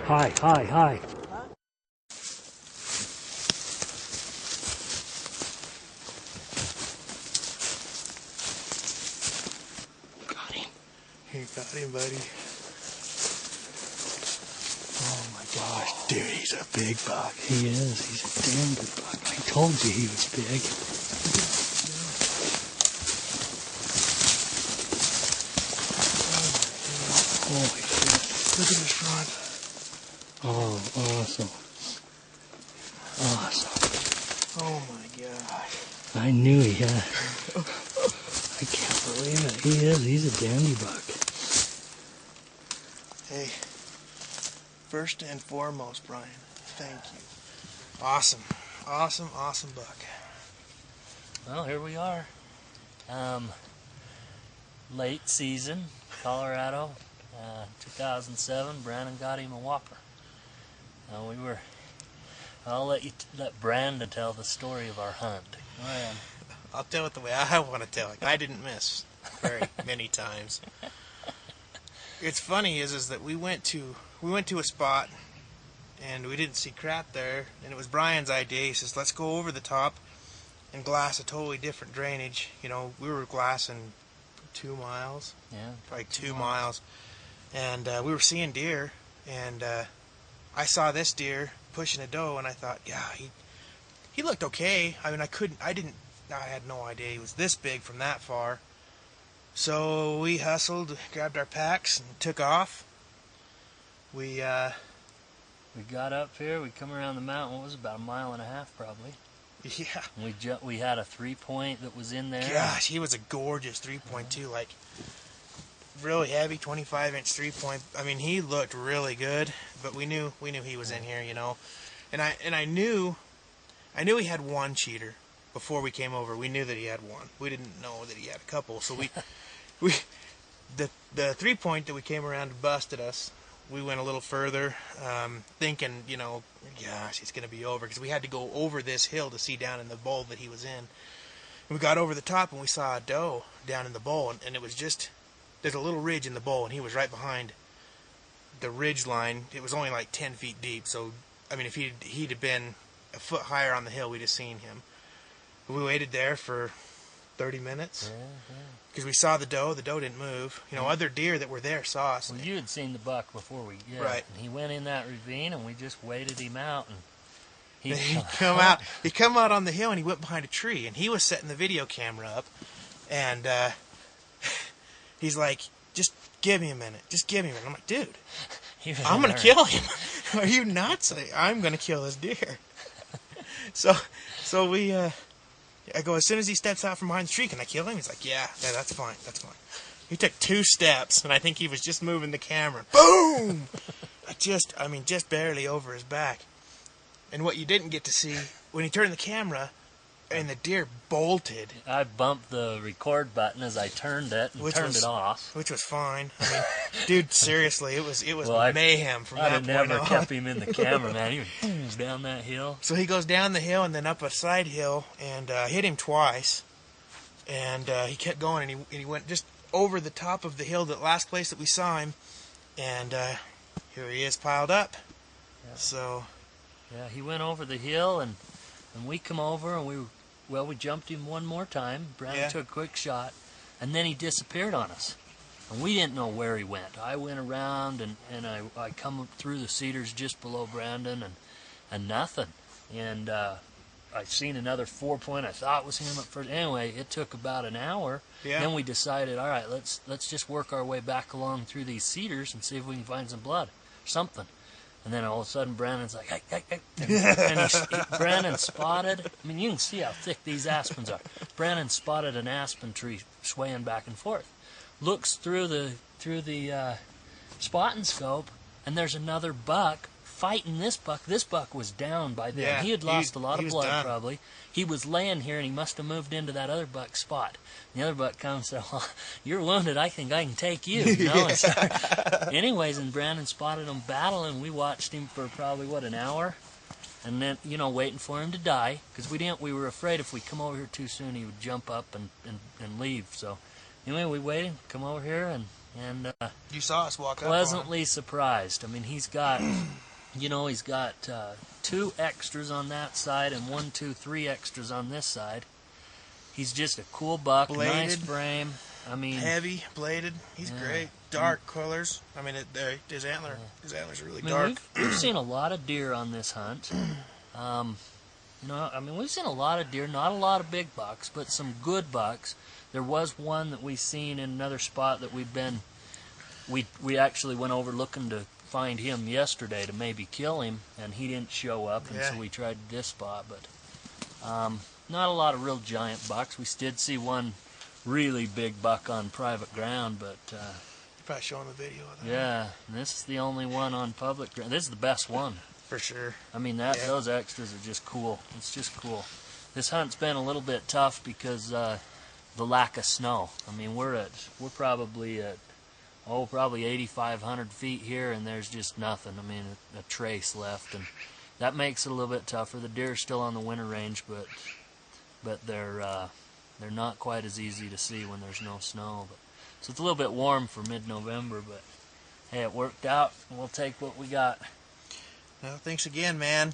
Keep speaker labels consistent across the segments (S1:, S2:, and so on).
S1: Hi. Got him.
S2: You got him, buddy.
S1: Oh my gosh.
S2: Dude, he's a big buck.
S1: He is. He's a damn good buck. I told you he was big. Holy shit.
S2: Look at his front.
S1: Oh, awesome.
S2: Oh my gosh.
S1: I knew he had. I can't believe it. He is. He's a dandy buck.
S2: Hey, first and foremost, Brian, thank you. Awesome buck.
S3: Well, here we are. Late season, Colorado, 2007. Brandon got him a whopper. I'll let Brandon tell the story of our hunt. Go ahead.
S2: I'll tell it the way I want to tell it. I didn't miss very many times. It's funny is that we went to a spot and we didn't see crap there, and it was Brian's idea. He says, let's go over the top and glass a totally different drainage. You know, we were glassing 2 miles.
S3: Yeah.
S2: Probably 2 miles. And we were seeing deer, and I saw this deer pushing a doe, and I thought, yeah, he looked okay. I mean, I had no idea he was this big from that far. So we hustled, grabbed our packs, and took off. We
S3: got up here, we come around the mountain. What was it, about 1.5 miles probably?
S2: Yeah.
S3: And we had a 3-point that was in there.
S2: Gosh, he was a gorgeous 3.2, like really heavy 25-inch 3-point. I mean, he looked really good, but we knew he was in here, you know. And I knew he had one cheater before we came over. We knew that he had one. We didn't know that he had a couple. So the 3-point that we came around and busted us. We went a little further, thinking, you know, gosh, it's going to be over, because we had to go over this hill to see down in the bowl that he was in. And we got over the top and we saw a doe down in the bowl, and it was just, there's a little ridge in the bowl, and he was right behind the ridge line. It was only like 10 feet deep, so, I mean, if he'd have been a foot higher on the hill, we'd have seen him. We waited there for 30 minutes. Because we saw the doe didn't move. You know, other deer that were there saw us.
S3: Well, you had seen the buck before we did.
S2: Right.
S3: And he went in that ravine, and we just waited him out. And
S2: He come out on the hill, and he went behind a tree, and he was setting the video camera up, and he's like, just give me a minute. Just give me a minute. I'm like, dude, I'm going to kill him. Are you nuts? I'm going to kill this deer. So we... I go, as soon as he steps out from behind the tree, can I kill him? He's like, yeah, that's fine. He took 2 steps, and I think he was just moving the camera. Boom! just barely over his back. And what you didn't get to see, when he turned the camera, and the deer bolted.
S3: I bumped the record button as I turned it and turned it off.
S2: Which was fine. I mean, dude, seriously, it was mayhem from that point on.
S3: I'd never kept him in the camera, man. He was down that hill.
S2: So he goes down the hill and then up a side hill, and hit him twice. And he kept going, and he went just over the top of the hill, the last place that we saw him. And here he is piled up.
S3: Yeah.
S2: So...
S3: yeah, he went over the hill, and we come over, and we jumped him one more time. Brandon took a quick shot, and then he disappeared on us. And we didn't know where he went. I went around, and I come through the cedars just below Brandon, and nothing. And I seen another 4-point. I thought it was him at first. Anyway, it took about an hour.
S2: Yeah.
S3: Then we decided, all right, let's just work our way back along through these cedars and see if we can find some blood, something. And then all of a sudden, Brandon's like, hey. And Brandon spotted, I mean, you can see how thick these aspens are. Brandon spotted an aspen tree swaying back and forth. Looks through the spotting scope, and there's another buck fighting this buck. This buck was down by then.
S2: Yeah,
S3: he had lost a lot of blood,
S2: done.
S3: probably. He was laying here, and he must have moved into that other buck's spot. And the other buck comes and said, well, you're wounded. I think I can take you. You know? Anyways, and Brandon spotted him battling. We watched him for probably, an hour? And then, waiting for him to die. Because we were afraid if we come over here too soon, he would jump up and leave. So, anyway, we waited, come over here, and and
S2: You saw us walk up on him.
S3: pleasantly surprised. I mean, he's got, he's got 2 extras on that side and 1, 2, 3 extras on this side. He's just a cool buck,
S2: Bladed.
S3: nice frame. I mean,
S2: Heavy, bladed. He's great. Dark colors. I mean, his antlers are really dark.
S3: We've seen a lot of deer on this hunt. We've seen a lot of deer, not a lot of big bucks, but some good bucks. There was one that we seen in another spot that we've been. We actually went over looking to find him yesterday to maybe kill him, and he didn't show up, and so we tried this spot. But not a lot of real giant bucks. We did see one really big buck on private ground, but
S2: You're probably showing the video of that.
S3: yeah, and this is the only one on public ground. This is the best one.
S2: For sure.
S3: I mean, those extras are just cool. It's just cool. This hunt's been a little bit tough because the lack of snow. I mean, we're probably at probably 8,500 feet here, and there's just nothing. I mean, a trace left, and that makes it a little bit tougher. The deer are still on the winter range, but they're not quite as easy to see when there's no snow. So it's a little bit warm for mid-November, but hey, it worked out. We'll take what we got.
S2: Well, thanks again, man.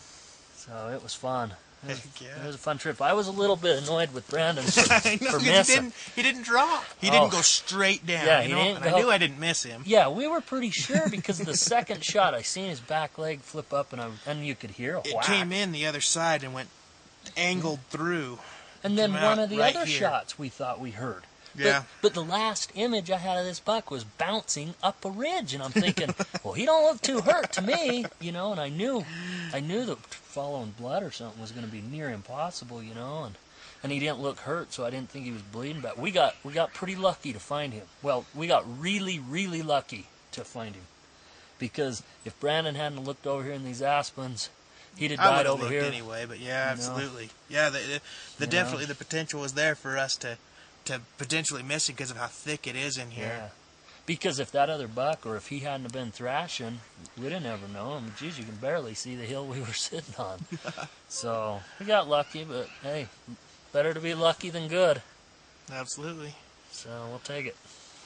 S3: So it was fun. It
S2: Yeah.
S3: was a fun trip. I was a little bit annoyed with Brandon
S2: I know,
S3: for
S2: 'cause
S3: missing.
S2: he didn't drop. He didn't go straight down.
S3: Yeah,
S2: you
S3: he
S2: know?
S3: didn't
S2: And
S3: go-
S2: I knew I didn't miss him.
S3: Yeah, we were pretty sure because of the second shot. I seen his back leg flip up, and you could hear a
S2: It
S3: whack.
S2: came in the other side and went angled through.
S3: And then
S2: came
S3: one
S2: out
S3: of the
S2: right
S3: other
S2: here.
S3: shots we thought we heard.
S2: Yeah.
S3: But the last image I had of this buck was bouncing up a ridge, and I'm thinking, well, he don't look too hurt to me, and I knew that following blood or something was going to be near impossible, and he didn't look hurt, so I didn't think he was bleeding. But we got pretty lucky to find him. Well, we got really, really lucky to find him, because if Brandon hadn't looked over here in these aspens, he'd have
S2: I
S3: died
S2: would have
S3: over
S2: looked
S3: here
S2: anyway, but yeah, absolutely. Yeah, definitely the potential was there for us to potentially miss it because of how thick it is in here.
S3: Yeah. Because if that other buck, or if he hadn't have been thrashing, we'd have never known. Geez, you can barely see the hill we were sitting on. So we got lucky, but hey, better to be lucky than good.
S2: Absolutely.
S3: So we'll take it.